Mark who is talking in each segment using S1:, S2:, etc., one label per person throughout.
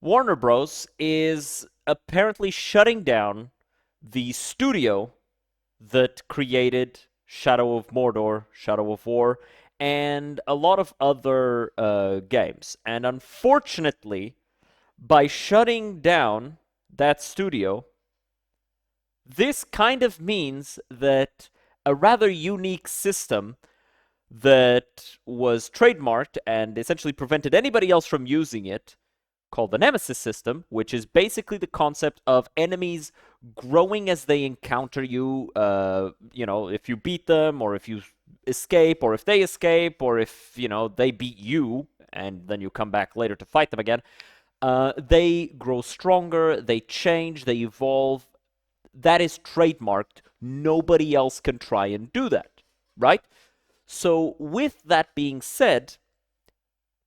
S1: Warner Bros. Is apparently shutting down the studio that created Shadow of Mordor, Shadow of War, and a lot of other games. And unfortunately, by shutting down that studio, this kind of means that a rather unique system that was trademarked and essentially prevented anybody else from using it, called the Nemesis system, which is basically the concept of enemies growing as they encounter you. If you beat them, or if you escape, or if they escape, or if, they beat you, and then you come back later to fight them again. They grow stronger, they change, they evolve. That is trademarked. Nobody else can try and do that, right? So, with that being said,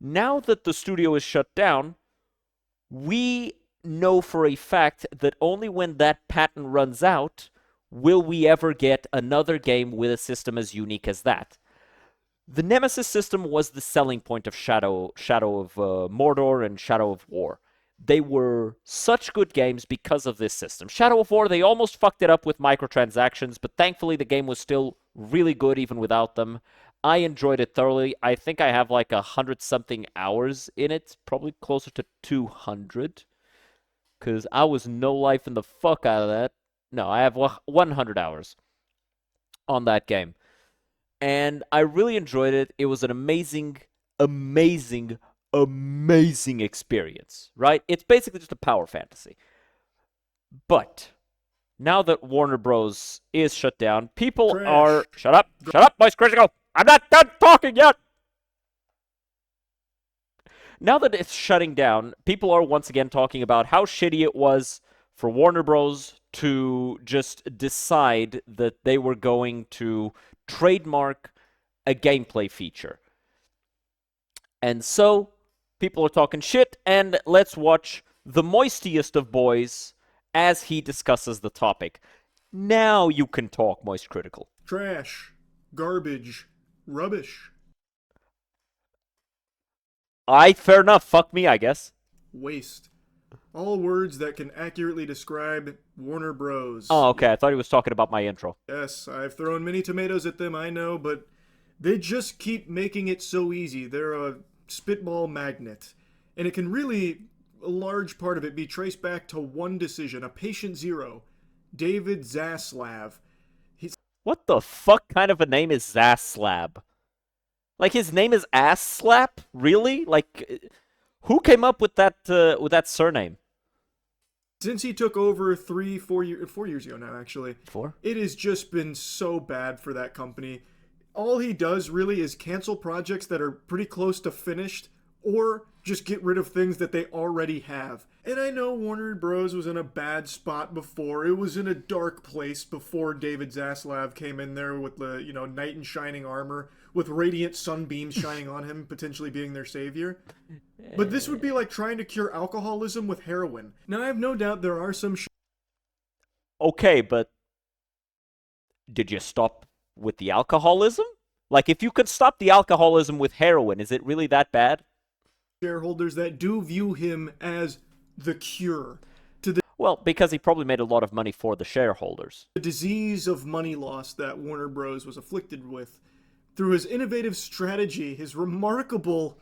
S1: now that the studio is shut down, we know for a fact that only when that patent runs out will we ever get another game with a system as unique as that. The Nemesis system was the selling point of Shadow of Mordor and Shadow of War. They were such good games because of this system. Shadow of War, they almost fucked it up with microtransactions, but thankfully the game was still really good even without them. I enjoyed it thoroughly. I think I have like 100 something hours in it, probably closer to 200, because I was no life in the fuck out of that. No, I have 100 hours on that game. And I really enjoyed it. It was an amazing, amazing, amazing experience, right? It's basically just a power fantasy. But now that Warner Bros. Is shut down, people are.
S2: Trash.
S1: Shut up! Shut up, Voice Critical! I'm not done talking yet! Now that it's shutting down, people are once again talking about how shitty it was for Warner Bros. To just decide that they were going to trademark a gameplay feature. And so, people are talking shit, and let's watch the moistiest of boys as he discusses the topic. Now you can talk, Moist Critical.
S2: Trash. Garbage. Rubbish.
S1: Fair enough. Fuck me, I guess.
S2: Waste. All words that can accurately describe Warner
S1: Oh,
S2: Bros.
S1: okay. I thought he was talking about my intro.
S2: Yes, I've thrown many tomatoes at them, I know, but they just keep making it so easy. They're a spitball magnet. And it can really, a large part of it, be traced back to one decision, a patient zero, David Zaslav.
S1: What the fuck kind of a name is Zaslab? Like, his name is Ass Slap? Really? Like, who came up with that surname?
S2: Since he took over 4 years ago now, actually,
S1: Four?
S2: it has just been so bad for that company. All he does really is cancel projects that are pretty close to finished, or just get rid of things that they already have. And I know Warner Bros. Was in a bad spot before. It was in a dark place before David Zaslav came in there with the, knight in shining armor, with radiant sunbeams shining on him, potentially being their savior. But this would be like trying to cure alcoholism with heroin. Now, I have no doubt there are some
S1: Okay, but did you stop with the alcoholism? Like, if you could stop the alcoholism with heroin, is it really that bad?
S2: shareholders that do view him as the cure to
S1: Well, because he probably made a lot of money for the shareholders.
S2: the disease of money loss that Warner Bros. Was afflicted with. Through his innovative strategy, his remarkable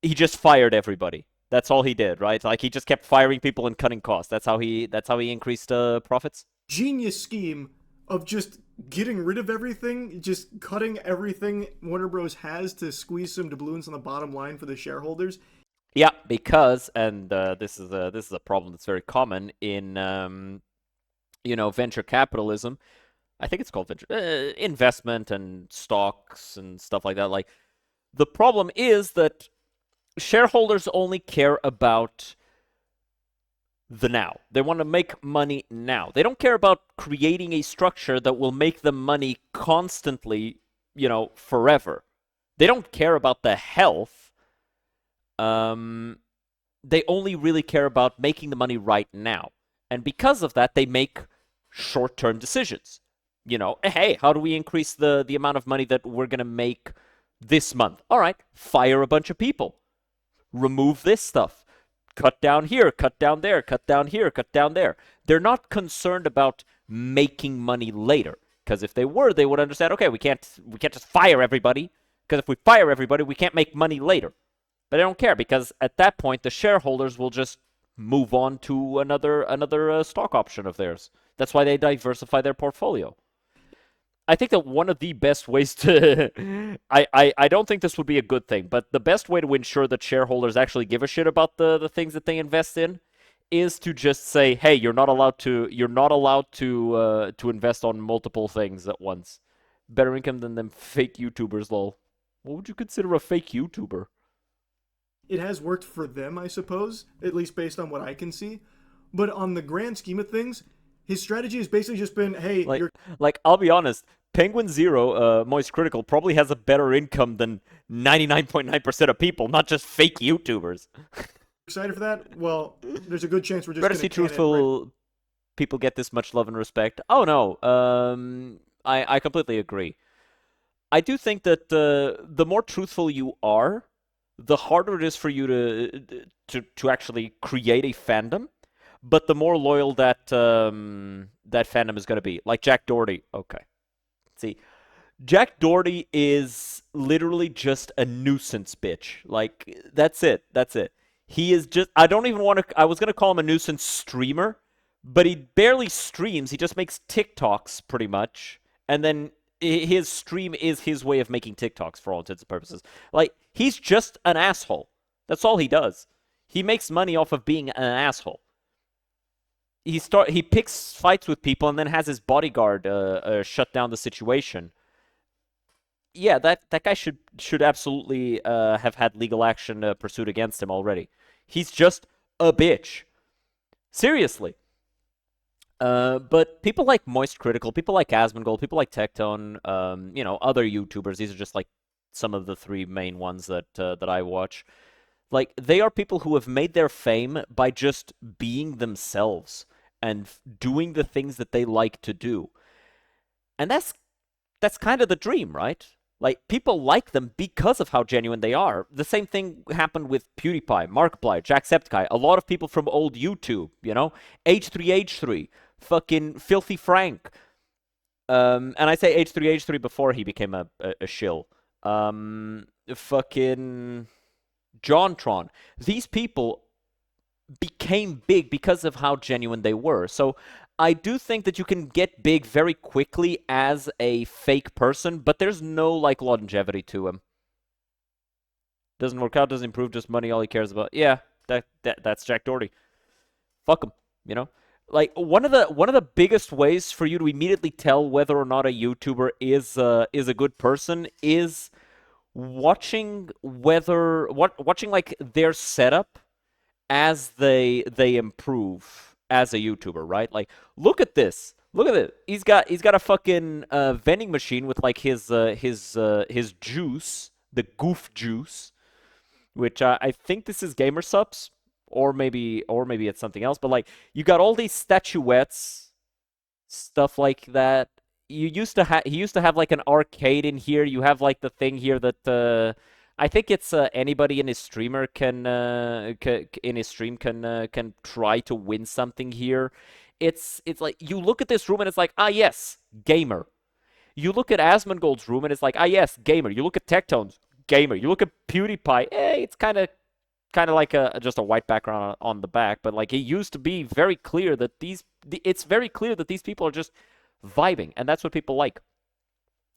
S1: He just fired everybody. That's all he did, right? Like, he just kept firing people and cutting costs. That's how he increased profits.
S2: genius scheme of just getting rid of everything, just cutting everything Warner Bros. Has to squeeze some doubloons on the bottom line for the shareholders.
S1: Yeah, because and this is a problem that's very common in venture capitalism. I think it's called venture investment and stocks and stuff like that. Like, the problem is that shareholders only care about the now. They want to make money now. They don't care about creating a structure that will make them money constantly, forever. They don't care about the health. They only really care about making the money right now. And because of that, they make short-term decisions. Hey, how do we increase the amount of money that we're going to make this month? All right, fire a bunch of people. remove this stuff, cut down here, cut down there, cut down here, cut down there. They're not concerned about making money later. Because if they were, they would understand, okay, we can't just fire everybody. Because if we fire everybody, we can't make money later. But I don't care because at that point the shareholders will just move on to another stock option of theirs. That's why they diversify their portfolio. I think that one of the best ways to I don't think this would be a good thing, but the best way to ensure that shareholders actually give a shit about the things that they invest in is to just say, hey, you're not allowed to invest on multiple things at once. Better income than them fake YouTubers, lol. What would you consider a fake YouTuber?
S2: It has worked for them, I suppose, at least based on what I can see. But on the grand scheme of things, his strategy has basically just been, hey,
S1: Like,
S2: you're
S1: like I'll be honest, Penguin Zero, Moist Critical probably has a better income than 99.9% of people, not just fake YouTubers.
S2: excited for that. Well, there's a good chance we're just
S1: Better
S2: going to
S1: see
S2: can it right.
S1: truthful people get this much love and respect. Oh no, I completely agree. I do think that the more truthful you are, the harder it is for you to actually create a fandom. But the more loyal that fandom is going to be, like Jack Doherty. Okay, see, Jack Doherty is literally just a nuisance bitch. Like that's it. That's it. He is just. I don't even want to. I was gonna call him a nuisance streamer, but he barely streams. He just makes TikToks pretty much, and then his stream is his way of making TikToks for all intents and purposes. Like he's just an asshole. That's all he does. He makes money off of being an asshole. He picks fights with people and then has his bodyguard shut down the situation. Yeah, that guy should absolutely have had legal action pursued against him already. He's just a bitch. Seriously. But people like Moist Critical, people like Asmongold, people like Tectone, other YouTubers. These are just like some of the three main ones that I watch. Like they are people who have made their fame by just being themselves and doing the things that they like to do. And that's kind of the dream, right? Like people like them because of how genuine they are. The same thing happened with PewDiePie, Markiplier, Jacksepticeye, a lot of people from old YouTube, H3H3, fucking Filthy Frank. And I say H3H3 before he became a shill. Fucking JonTron. These people became big because of how genuine they were. So I do think that you can get big very quickly as a fake person, but there's no like longevity to him. Doesn't work out, doesn't improve, just money, all he cares about. Yeah, that's Jack Doherty. Fuck him, you know? Like one of the biggest ways for you to immediately tell whether or not a YouTuber is a good person is watching like their setup as they improve as a YouTuber, right? Like, look at this. Look at it. He's got a fucking vending machine with like his juice, the goof juice, which I think this is gamer subs, or maybe it's something else. But like, you got all these statuettes, stuff like that. He used to have like an arcade in here. You have like the thing here that I think it's anybody in his streamer in his stream can try to win something here. It's like you look at this room and it's like, ah yes, gamer. You look at Asmongold's room and it's like, ah yes, gamer. You look at Tectone's gamer. You look at PewDiePie, it's kind of like just a white background on the back, but like it used to be very clear that it's very clear that these people are just vibing, and that's what people like.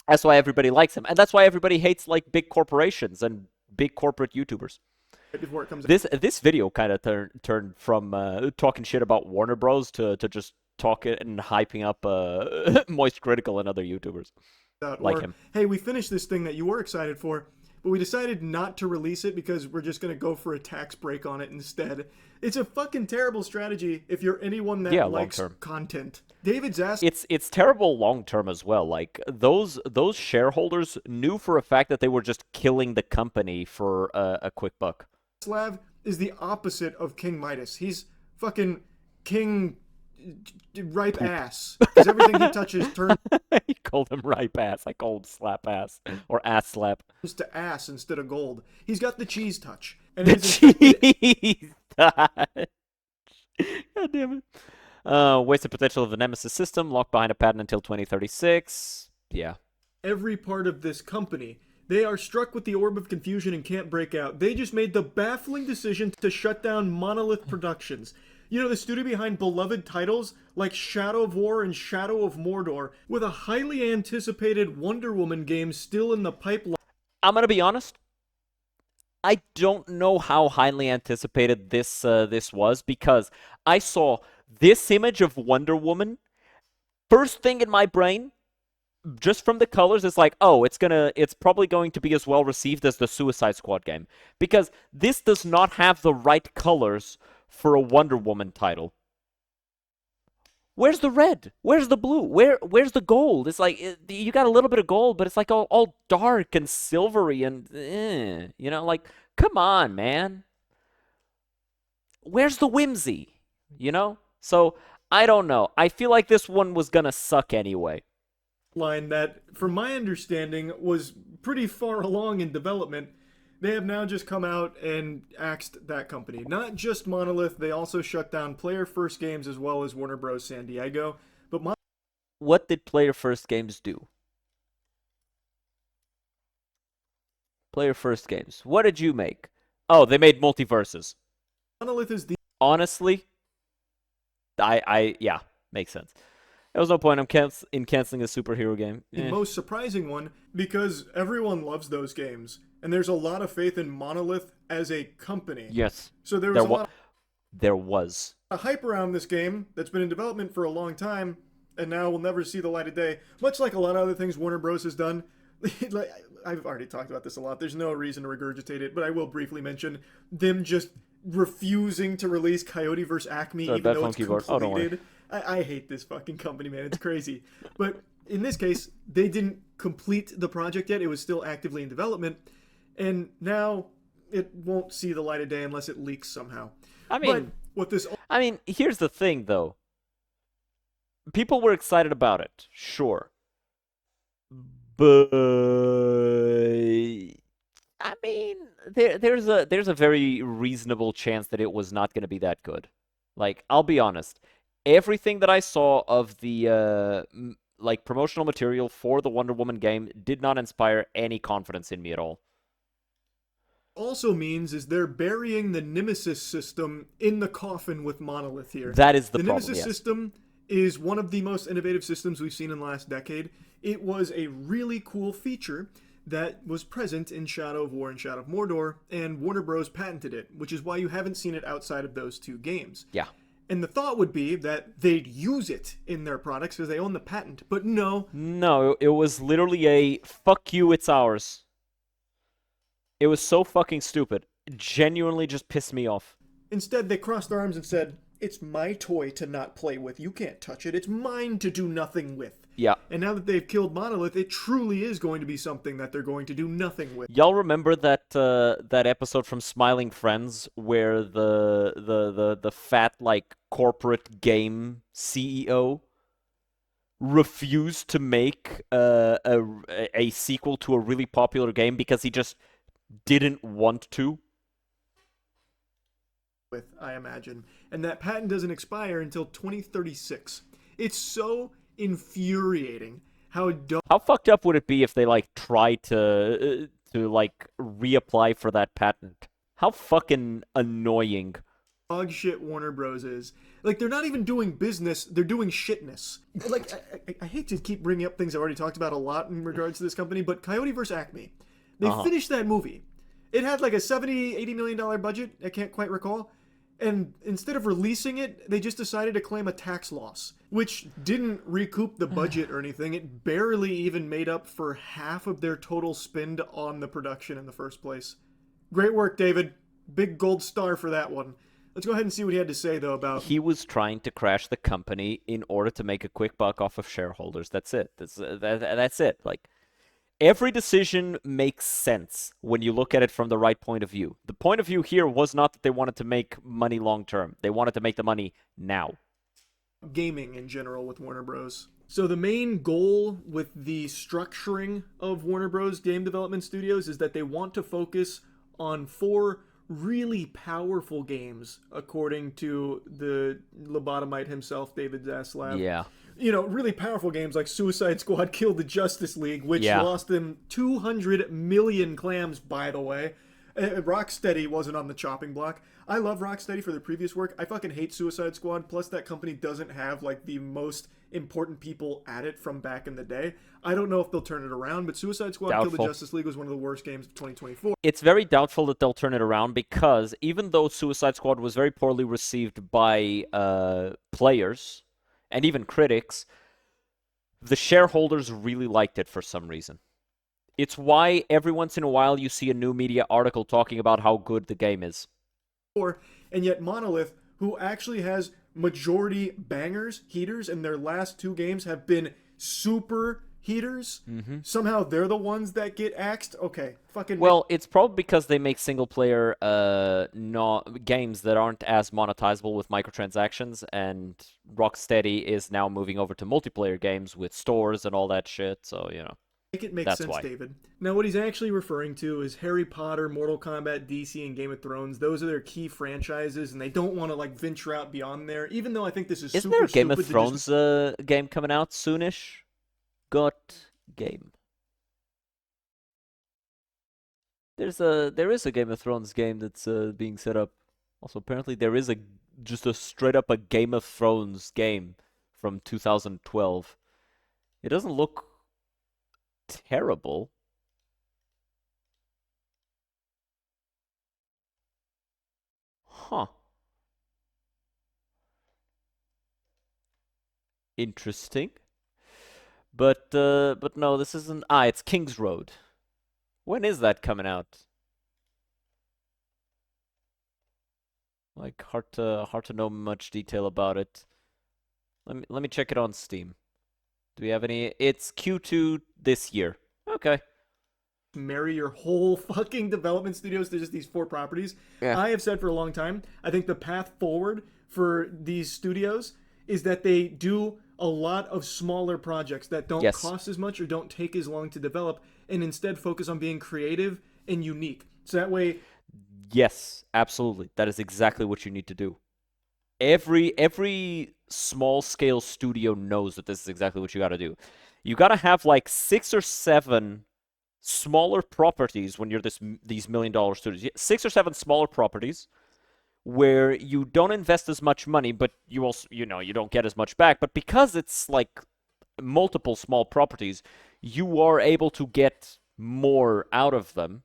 S1: That's why everybody likes him, and that's why everybody hates like big corporations and big corporate YouTubers.
S2: Right before it comes
S1: This video kind of turned from talking shit about Warner Bros to just talking and hyping up Moist Critical and other YouTubers
S2: out.
S1: like
S2: Or,
S1: him.
S2: hey, we finished this thing that you were excited for, but we decided not to release it because we're just going to go for a tax break on it instead. It's a fucking terrible strategy if you're anyone
S1: Yeah,
S2: that
S1: long
S2: likes
S1: term.
S2: content. David's asked
S1: It's terrible long term as well. Like those shareholders knew for a fact that they were just killing the company for a quick buck.
S2: Slav is the opposite of King Midas. He's fucking King ripe
S1: Poop.
S2: ass because everything he touches turns
S1: He called him ripe ass. I called slap ass or ass slap.
S2: to ass instead of gold. He's got the cheese touch. and it has infected
S1: Jeez. God damn it. Wasted potential of the Nemesis system, locked behind a patent until 2036. Yeah.
S2: every part of this company. They are struck with the orb of confusion and can't break out. They just made the baffling decision to shut down Monolith Productions. You know, the studio behind beloved titles like Shadow of War and Shadow of Mordor, with a highly anticipated Wonder Woman game still in the pipeline.
S1: I'm gonna be honest. I don't know how highly anticipated this was because I saw this image of Wonder Woman. First thing in my brain, just from the colors, is like, oh, it's probably going to be as well received as the Suicide Squad game because this does not have the right colors for a Wonder Woman title. Where's the red? Where's the blue? Where's the gold? It's like you got a little bit of gold, but it's like all dark and silvery and like come on, man. Where's the whimsy? So I don't know. I feel like this one was gonna suck anyway.
S2: Line that, from my understanding, was pretty far along in development. They have now just come out and axed that company. Not just Monolith, they also shut down Player First Games as well as Warner Bros. San Diego. But
S1: What did Player First Games do? Player First Games. What did you make? Oh, they made multiverses.
S2: Monolith is the
S1: Honestly, yeah, makes sense. There was no point in canceling a superhero game.
S2: most surprising one because everyone loves those games. And there's a lot of faith in Monolith as a company.
S1: Yes.
S2: So there was a lot
S1: There was.
S2: of hype around this game that's been in development for a long time and now will never see the light of day. Much like a lot of other things Warner Bros. Has done. Like, I've already talked about this a lot. There's no reason to regurgitate it, but I will briefly mention them just refusing to release Coyote vs. Acme even though it's completed. I hate this fucking company, man. It's crazy. But in this case, they didn't complete the project yet. It was still actively in development. And now it won't see the light of day unless it leaks somehow.
S1: I mean, here's the thing, though. People were excited about it, sure. But I mean, there's a very reasonable chance that it was not going to be that good. Like, I'll be honest. Everything that I saw of the like promotional material for the Wonder Woman game did not inspire any confidence in me at all.
S2: Also means is they're burying the Nemesis system in the coffin with Monolith here.
S1: That is the problem,
S2: Nemesis
S1: yes.
S2: system is one of the most innovative systems we've seen in the last decade. It was a really cool feature that was present in Shadow of War and Shadow of Mordor, and Warner Bros. Patented it, which is why you haven't seen it outside of those two games.
S1: Yeah.
S2: And the thought would be that they'd use it in their products because they own the patent. But no.
S1: No, it was literally a fuck you, it's ours. It was so fucking stupid. It genuinely just pissed me off.
S2: Instead, they crossed their arms and said, it's my toy to not play with. You can't touch it. It's mine to do nothing with.
S1: Yeah.
S2: And now that they've killed Monolith, it truly is going to be something that they're going to do nothing with.
S1: Y'all remember that episode from Smiling Friends where the fat like corporate game CEO refused to make a sequel to a really popular game because he just didn't want to?
S2: With, I imagine. And that patent doesn't expire until 2036. It's so infuriating how
S1: fucked up would it be if they like tried to like reapply for that patent? How fucking annoying.
S2: Dog shit Warner Bros. Is. Like, they're not even doing business, they're doing shitness. Like, I hate to keep bringing up things I've already talked about a lot in regards to this company, but Coyote vs. Acme. They finished that movie. It had like a $70-80 million budget, I can't quite recall. And instead of releasing it, they just decided to claim a tax loss, which didn't recoup the budget or anything. It barely even made up for half of their total spend on the production in the first place. Great work, David. Big gold star for that one. Let's go ahead and see what he had to say, though, about...
S1: He was trying to crash the company in order to make a quick buck off of shareholders. That's it. That's it. Like, every decision makes sense when you look at it from the right point of view. The point of view here was not that they wanted to make money long term. They wanted to make the money now.
S2: Gaming in general with Warner Bros. So the main goal with the structuring of Warner Bros. Game development studios is that they want to focus on 4 really powerful games, according to the lobotomite himself, David Zaslav.
S1: Yeah.
S2: You know, really powerful games like Suicide Squad killed the Justice League, which
S1: Yeah.
S2: lost them 200 million clams, by the way. Rocksteady wasn't on the chopping block. I love Rocksteady for their previous work. I fucking hate Suicide Squad. Plus, that company doesn't have like the most important people at it from back in the day. I don't know if they'll turn it around, but Suicide Squad Kill the
S1: Doubtful.
S2: Justice League was one of the worst games of 2024.
S1: It's very doubtful that they'll turn it around because even though Suicide Squad was very poorly received by players and even critics, the shareholders really liked it for some reason. It's why every once in a while you see a new media article talking about how good the game is.
S2: And yet Monolith, who actually has majority bangers, heaters, and their last two games have been super heaters.
S1: Mm-hmm.
S2: Somehow they're the ones that get axed. Okay, fucking.
S1: Well, it's probably because they make single player games that aren't as monetizable with microtransactions, and Rocksteady is now moving over to multiplayer games with stores and all that shit. So
S2: make it make
S1: that's
S2: sense,
S1: why.
S2: David. Now, what he's actually referring to is Harry Potter, Mortal Kombat, DC, and Game of Thrones. Those are their key franchises, and they don't want to like venture out beyond there. Even though I think this is
S1: Isn't
S2: super
S1: there a Game of
S2: stupid to
S1: Thrones
S2: just
S1: game coming out soonish? Got game. There is a Game of Thrones game that's being set up. Also, apparently there is just a straight up a Game of Thrones game from 2012. It doesn't look terrible. Huh. Interesting. But no, this isn't. It's King's Road. When is that coming out? Like hard to know much detail about it. Let me check it on Steam. Do we have any? It's Q2 this year. Okay.
S2: marry your whole fucking development studios to just these four properties.
S1: Yeah.
S2: I have said for a long time, I think the path forward for these studios is that they do a lot of smaller projects that don't
S1: Yes.
S2: cost as much or don't take as long to develop and instead focus on being creative and unique. So that way,
S1: Yes, absolutely. That is exactly what you need to do. Every small scale studio knows that this is exactly what you got to do. You got to have like 6 or 7 smaller properties when you're these $1 million studios. 6 or 7 smaller properties where you don't invest as much money, but you also you don't get as much back. But because it's like multiple small properties, you are able to get more out of them.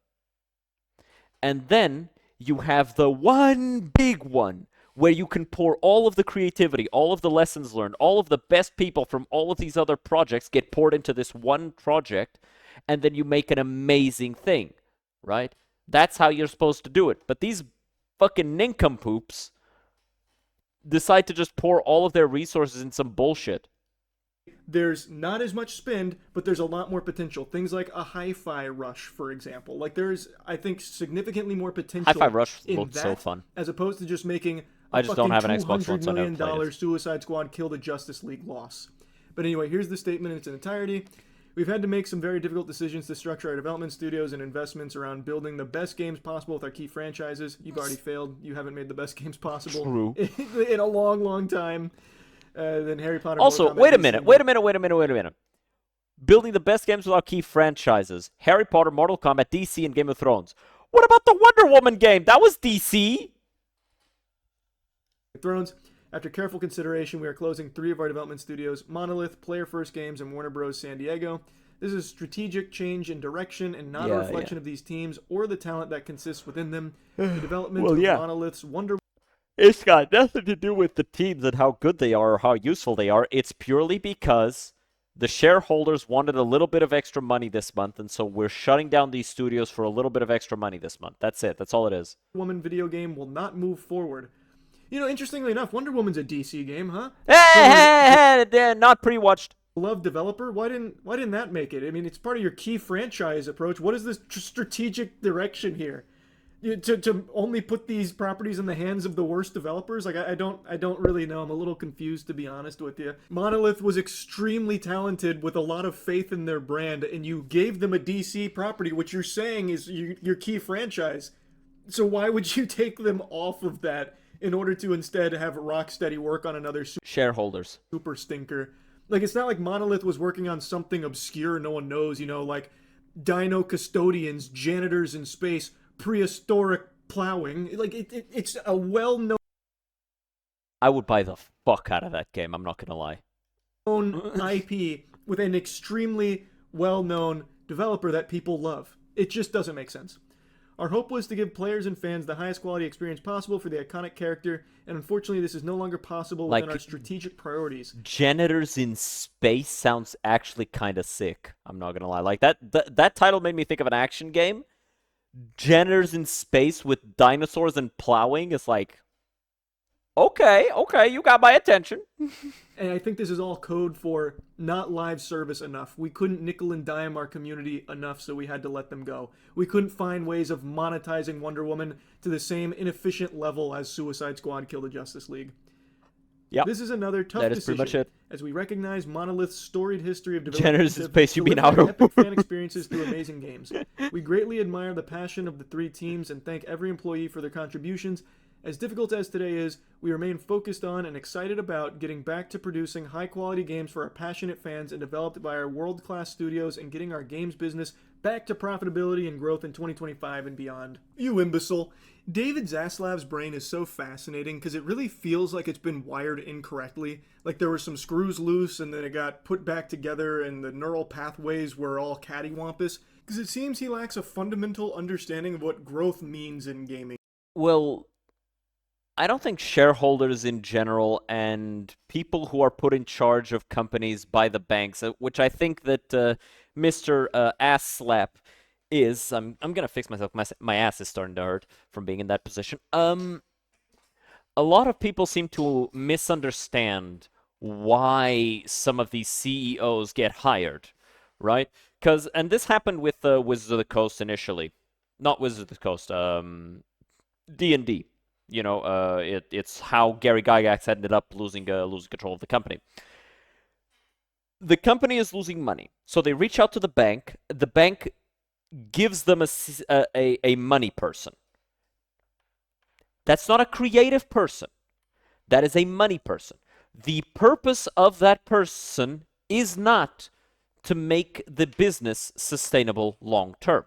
S1: And then you have the one big one where you can pour all of the creativity, all of the lessons learned, all of the best people from all of these other projects get poured into this one project, and then you make an amazing thing, right? That's how you're supposed to do it. But these fucking nincompoops decide to just pour all of their resources in some bullshit.
S2: there's not as much spend, but there's a lot more potential. Things like a hi-fi rush, for example. Like there's, I think, significantly more potential
S1: Hi-Fi Rush
S2: in
S1: looked so
S2: that
S1: fun.
S2: as opposed to just making a
S1: I just don't
S2: fucking
S1: have an Xbox One,
S2: $200
S1: so I never
S2: million
S1: played it.
S2: Suicide Squad kill the Justice League loss. But anyway, here's the statement in its entirety. We've had to make some very difficult decisions to structure our development studios and investments around building the best games possible with our key franchises. You've already failed. You haven't made the best games possible
S1: True.
S2: in a long, long time. Then Harry Potter.
S1: Also,
S2: Mortal Kombat,
S1: wait a
S2: DC.
S1: minute, wait a minute, wait a minute, wait a minute. Building the best games with our key franchises. Harry Potter, Mortal Kombat, DC, and Game of Thrones. What about the Wonder Woman game? That was DC.
S2: Thrones. After careful consideration, we are closing 3 of our development studios: Monolith, Player First Games, and Warner Bros. San Diego. This is a strategic change in direction and not a reflection of these teams or the talent that consists within them. The development of Monolith's Wonder
S1: It's got nothing to do with the teams and how good they are or how useful they are. It's purely because the shareholders wanted a little bit of extra money this month, and so we're shutting down these studios for a little bit of extra money this month. That's it. That's all it is.
S2: Woman video game will not move forward. You know, interestingly enough, Wonder Woman's a DC game, huh?
S1: Hey, not pre-watched.
S2: Love developer. Why didn't that make it? I mean, it's part of your key franchise approach. What is the strategic direction here? To only put these properties in the hands of the worst developers? Like I don't really know. I'm a little confused, to be honest with you. Monolith was extremely talented with a lot of faith in their brand, and you gave them a DC property, which you're saying is your key franchise. So why would you take them off of that in order to instead have Rocksteady work on another
S1: Shareholders.
S2: super stinker? Like, it's not like Monolith was working on something obscure no one knows, like dino custodians, janitors in space, prehistoric plowing. Like, it's a well known
S1: I would buy the fuck out of that game, I'm not gonna lie.
S2: IP with an extremely well known developer that people love. It just doesn't make sense. Our hope was to give players and fans the highest quality experience possible for the iconic character, and unfortunately, this is no longer possible within our
S1: Like,
S2: strategic priorities.
S1: Janitors in Space sounds actually kind of sick. I'm not gonna lie. Like that title made me think of an action game. Janitors in Space with dinosaurs and plowing is like, okay, okay, you got my attention.
S2: And I think this is all code for not live service enough. We couldn't nickel and dime our community enough, so we had to let them go. We couldn't find ways of monetizing Wonder Woman to the same inefficient level as Suicide Squad Kill the Justice League.
S1: Yep,
S2: This is another tough
S1: that is pretty much
S2: decision,
S1: it.
S2: as we recognize Monolith's storied history of
S1: Janitors in Space, you mean Outer
S2: epic fan experiences through amazing games. We greatly admire the passion of the three teams and thank every employee for their contributions. As difficult as today is, we remain focused on and excited about getting back to producing high-quality games for our passionate fans and developed by our world-class studios and getting our games business back to profitability and growth in 2025 and beyond. You imbecile. David Zaslav's brain is so fascinating because it really feels like it's been wired incorrectly. Like there were some screws loose and then it got put back together and the neural pathways were all cattywampus. Because it seems he lacks a fundamental understanding of what growth means in gaming.
S1: Well, I don't think shareholders in general and people who are put in charge of companies by the banks, which I think that Mr. Ass Slap is. I'm gonna fix myself. My ass is starting to hurt from being in that position. A lot of people seem to misunderstand why some of these CEOs get hired, right? And this happened with Wizards of the Coast initially, not Wizards of the Coast, D&D. It's how Gary Gygax ended up losing control of the company. The company is losing money, so they reach out to the bank. The bank gives them a money person. That's not a creative person. That is a money person. The purpose of that person is not to make the business sustainable long term.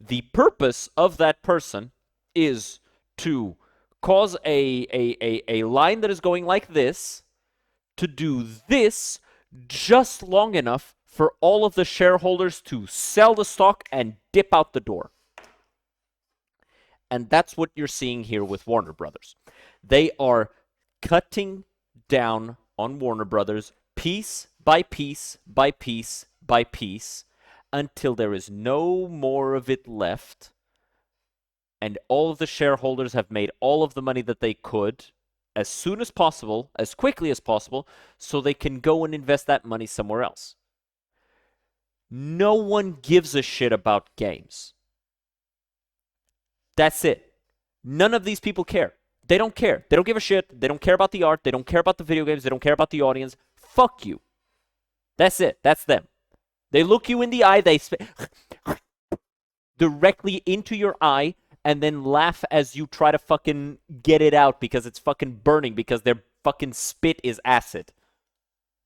S1: The purpose of that person is to cause a line that is going like this to do this just long enough for all of the shareholders to sell the stock and dip out the door. And that's what you're seeing here with Warner Brothers. They are cutting down on Warner Brothers piece by piece by piece by piece until there is no more of it left. And all of the shareholders have made all of the money that they could as soon as possible, as quickly as possible, so they can go and invest that money somewhere else. No one gives a shit about games. That's it. None of these people care. They don't care. They don't give a shit. They don't care about the art. They don't care about the video games. They don't care about the audience. Fuck you. That's it. That's them. They look you in the eye. They directly into your eye and then laugh as you try to fucking get it out because it's fucking burning because their fucking spit is acid.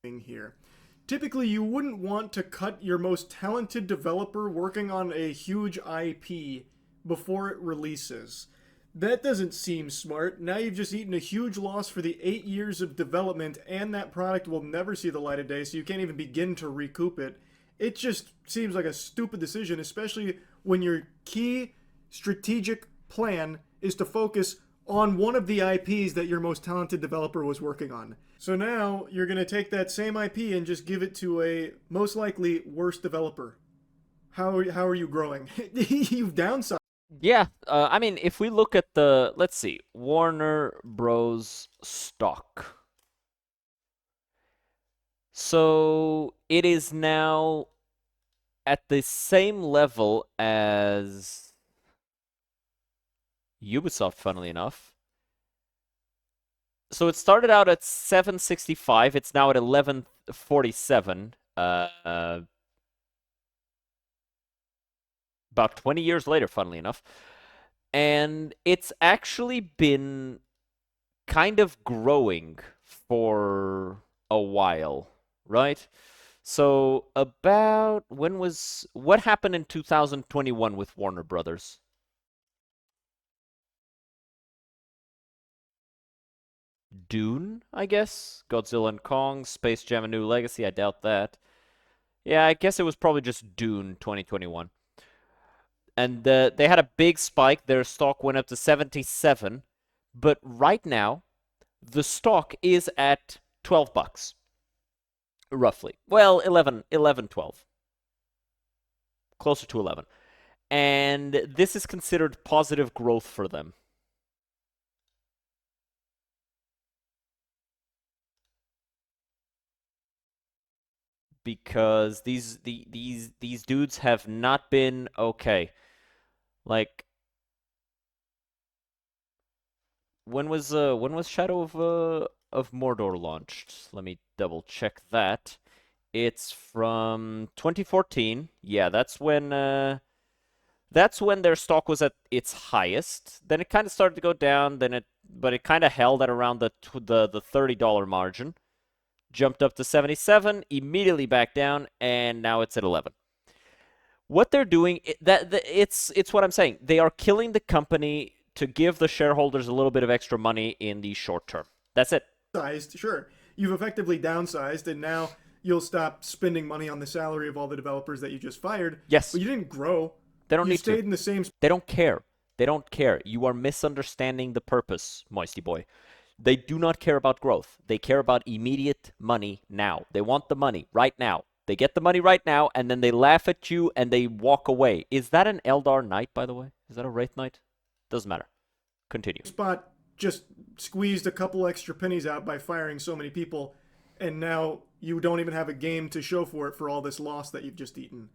S2: Here. Typically, you wouldn't want to cut your most talented developer working on a huge IP before it releases. That doesn't seem smart. Now you've just eaten a huge loss for the 8 years of development, and that product will never see the light of day, so you can't even begin to recoup it. It just seems like a stupid decision, especially when your key strategic plan is to focus on one of the IPs that your most talented developer was working on. So now you're going to take that same IP and just give it to a most likely worse developer. How are you growing? You've downsized.
S1: Yeah, I mean, if we look at let's see, Warner Bros. Stock. So it is now at the same level as Ubisoft, funnily enough. So it started out at 765. It's now at 1147. About 20 years later, funnily enough. And it's actually been kind of growing for a while, right? So about what happened in 2021 with Warner Brothers? Dune, I guess. Godzilla and Kong, Space Jam: A New Legacy. I doubt that. Yeah, I guess it was probably just Dune 2021. And they had a big spike. Their stock went up to 77, but right now the stock is at $12 roughly. Well, 11, 12, closer to 11. And this is considered positive growth for them because these dudes have not been okay. Like when was Shadow of Mordor launched? Let me double check that. It's from 2014. Yeah, that's when their stock was at its highest. Then it kind of started to go down. But it kind of held at around the $30 margin. Jumped up to 77, immediately back down, and now it's at 11. What they're doing, it's what I'm saying. They are killing the company to give the shareholders a little bit of extra money in the short term. That's it.
S2: Sized, sure. You've effectively downsized, and now you'll stop spending money on the salary of all the developers that you just fired. But
S1: Yes,
S2: you didn't grow.
S1: they don't
S2: You
S1: need to.
S2: stayed in the same.
S1: They don't care. They don't care. You are misunderstanding the purpose, Moisty Boy. They do not care about growth. They care about immediate money now. They want the money right now. They get the money right now, and then they laugh at you and they walk away. Is that an Eldar Knight, by the way? Is that a Wraith Knight? Doesn't matter. Continue.
S2: Spot just squeezed a couple extra pennies out by firing so many people, and now you don't even have a game to show for it for all this loss that you've just eaten.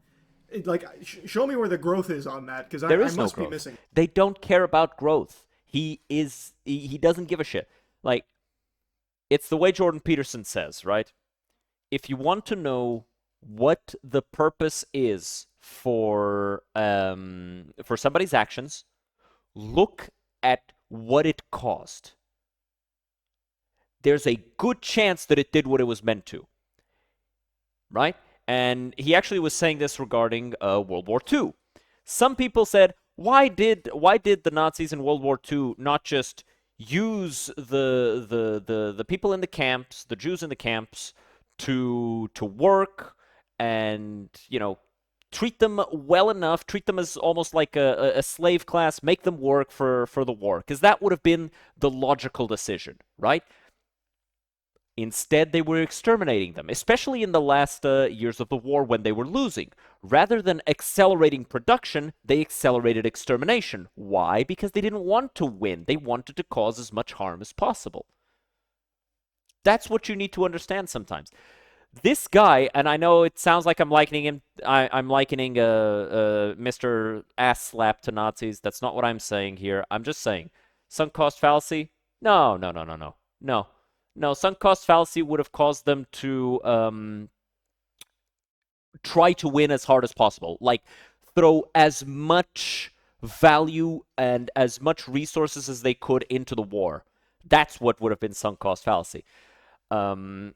S2: Like, show me where the growth is on that, because
S1: There
S2: I
S1: is no
S2: must be
S1: growth.
S2: missing.
S1: They don't care about growth. He doesn't give a shit. Like, it's the way Jordan Peterson says, right? If you want to know what the purpose is for somebody's actions, look at what it caused. There's a good chance that it did what it was meant to, right? And he actually was saying this regarding World War II. Some people said, why did the Nazis in World War II not just use the people in the camps, the Jews in the camps, to work and treat them well enough, treat them as almost like a slave class, make them work for the war, because that would have been the logical decision, right? Instead, they were exterminating them, especially in the last years of the war when they were losing. Rather than accelerating production, they accelerated extermination. Why? Because they didn't want to win. They wanted to cause as much harm as possible. That's what you need to understand sometimes. This guy, and I know it sounds like I'm likening him. I'm likening Mr. Ass Slap to Nazis. That's not what I'm saying here. I'm just saying sunk cost fallacy. No, no, no, no, no, no, no. Sunk cost fallacy would have caused them to try to win as hard as possible. Like throw as much value and as much resources as they could into the war. That's what would have been sunk cost fallacy. Um,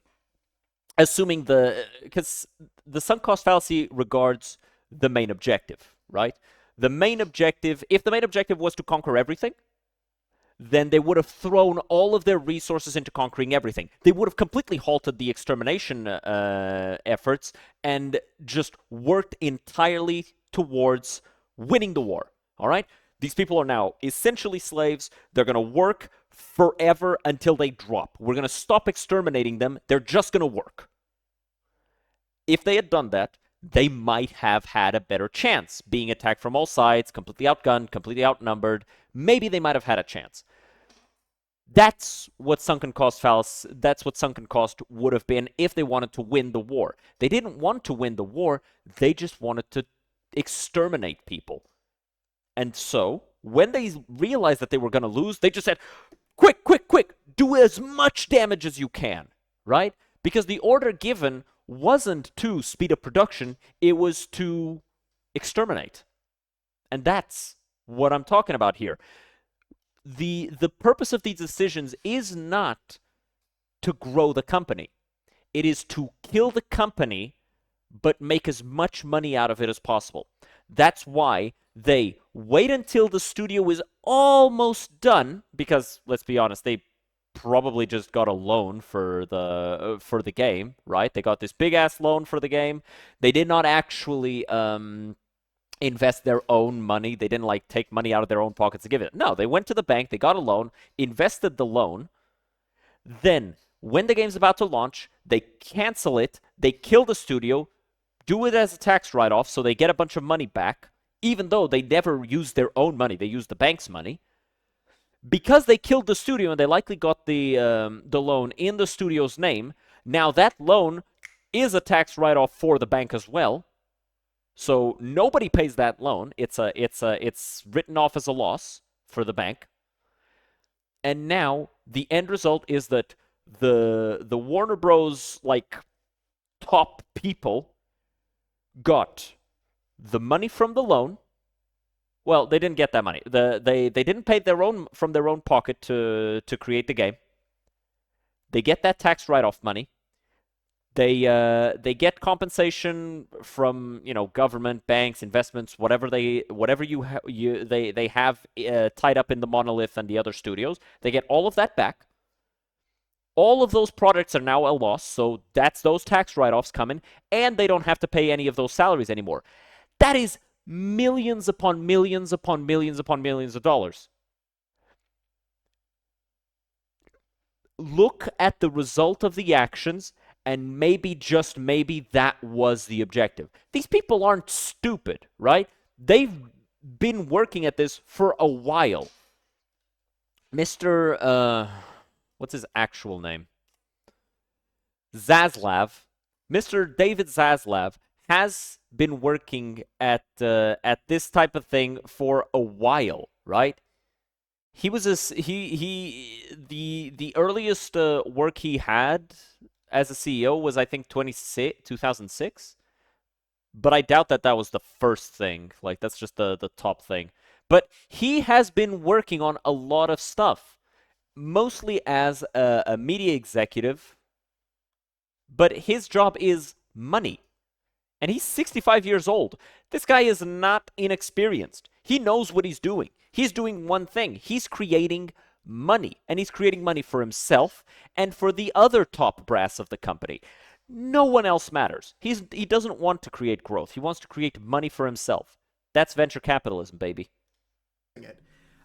S1: Assuming because the sunk cost fallacy regards the main objective, right? The main objective, if the main objective was to conquer everything, then they would have thrown all of their resources into conquering everything. They would have completely halted the extermination efforts and just worked entirely towards winning the war. All right? These people are now essentially slaves. They're going to work forever until they drop. We're going to stop exterminating them. They're just going to work. If they had done that, they might have had a better chance. Being attacked from all sides, completely outgunned, completely outnumbered, maybe they might have had a chance. That's what sunken cost would have been if they wanted to win the war. They didn't want to win the war, they just wanted to exterminate people. And so, when they realized that they were going to lose, they just said, quick, quick, quick, do as much damage as you can, right? Because the order given wasn't to speed up production, it was to exterminate. And that's what I'm talking about here. The purpose of these decisions is not to grow the company. It is to kill the company but make as much money out of it as possible. That's why they wait until the studio is almost done because let's be honest, they probably just got a loan for the game, right? They got this big ass loan for the game. They did not actually invest their own money. They didn't like take money out of their own pockets to give it. No, they went to the bank, they got a loan, invested the loan. Then, when the game's about to launch, they cancel it, they kill the studio, do it as a tax write off so they get a bunch of money back, even though they never used their own money, they used the bank's money. Because they killed the studio and they likely got the loan in the studio's name, now that loan is a tax write off for the bank as well. So nobody pays that loan. It's written off as a loss for the bank. And now the end result is that the Warner Bros. Like top people got the money from the loan. Well, they didn't get that money. They didn't pay their own from their own pocket to create the game. They get that tax write-off money. They get compensation from government, banks, investments, whatever they have tied up in the Monolith and the other studios. They get all of that back. All of those products are now a loss, so that's those tax write-offs coming, and they don't have to pay any of those salaries anymore. That is millions upon millions upon millions upon millions of dollars. Look at the result of the actions, and maybe, just maybe, that was the objective. These people aren't stupid, right? They've been working at this for a while. Mr. What's his actual name? Zaslav. Mr. David Zaslav has been working at this type of thing for a while, right? He was the earliest work he had as a CEO was I think 2006, but I doubt that that was the first thing. Like that's just the top thing. But he has been working on a lot of stuff, mostly as a media executive. But his job is money. And he's 65 years old. This guy is not inexperienced. He knows what he's doing. He's doing one thing. He's creating money. And he's creating money for himself and for the other top brass of the company. No one else matters. He doesn't want to create growth. He wants to create money for himself. That's venture capitalism, baby.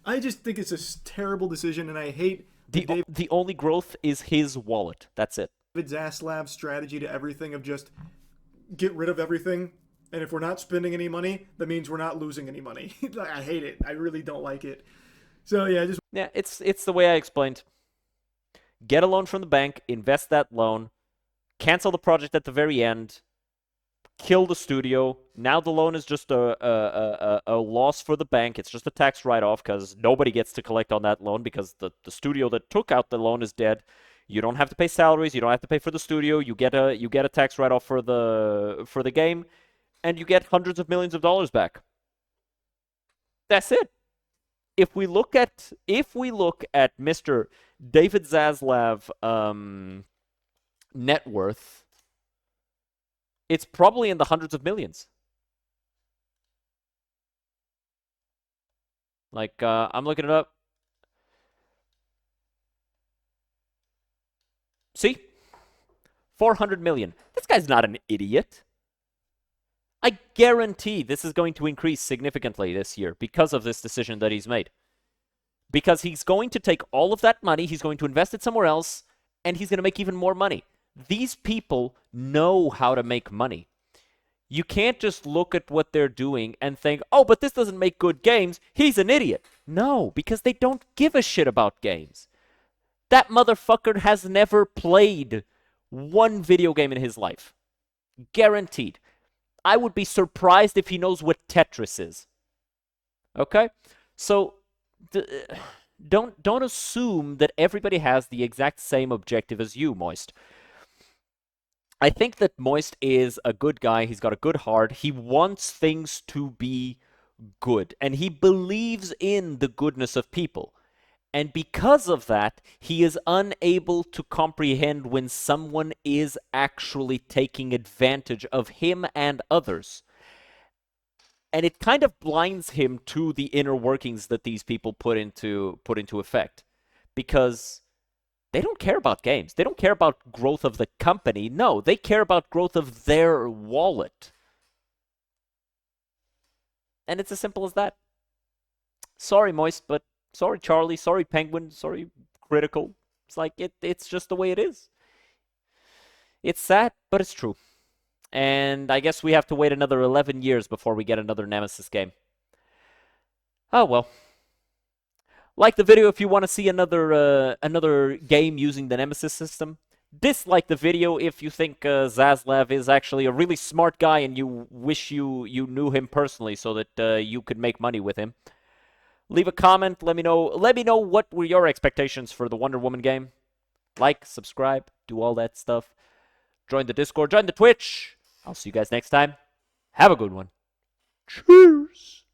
S2: I just think it's a terrible decision, and I hate
S1: The only growth is his wallet. That's it.
S2: David Zaslav's strategy to everything of just get rid of everything. And if we're not spending any money, that means we're not losing any money. I hate it. I really don't like it. So yeah, just
S1: Yeah, it's the way I explained. Get a loan from the bank, invest that loan, cancel the project at the very end, kill the studio. Now the loan is just a loss for the bank. It's just a tax write-off because nobody gets to collect on that loan because the studio that took out the loan is dead. You don't have to pay salaries. You don't have to pay for the studio. You get a tax write-off for the game, and you get hundreds of millions of dollars back. That's it. If we look at Mr. David Zaslav net worth, it's probably in the hundreds of millions. Like I'm looking it up. See? 400 million. This guy's not an idiot. I guarantee this is going to increase significantly this year because of this decision that he's made. Because he's going to take all of that money, he's going to invest it somewhere else, and he's going to make even more money. These people know how to make money. You can't just look at what they're doing and think, oh, but this doesn't make good games. He's an idiot. No, because they don't give a shit about games. That motherfucker has never played one video game in his life. Guaranteed. I would be surprised if he knows what Tetris is. Okay? So, don't assume that everybody has the exact same objective as you, Moist. I think that Moist is a good guy. He's got a good heart. He wants things to be good, and he believes in the goodness of people. And because of that, he is unable to comprehend when someone is actually taking advantage of him and others. And it kind of blinds him to the inner workings that these people put into effect. Because they don't care about games. They don't care about growth of the company. No, they care about growth of their wallet. And it's as simple as that. Sorry, Moist, but sorry, Charlie. Sorry, Penguin. Sorry, Critical. It's like it's just the way it is. It's sad, but it's true. And I guess we have to wait another 11 years before we get another Nemesis game. Oh well. Like the video if you want to see another game using the Nemesis system. Dislike the video if you think Zaslav is actually a really smart guy and you wish you knew him personally so that you could make money with him. Leave a comment. Let me know. Let me know what were your expectations for the Wonder Woman game. Like, subscribe, do all that stuff. Join the Discord, join the Twitch. I'll see you guys next time. Have a good one. Cheers.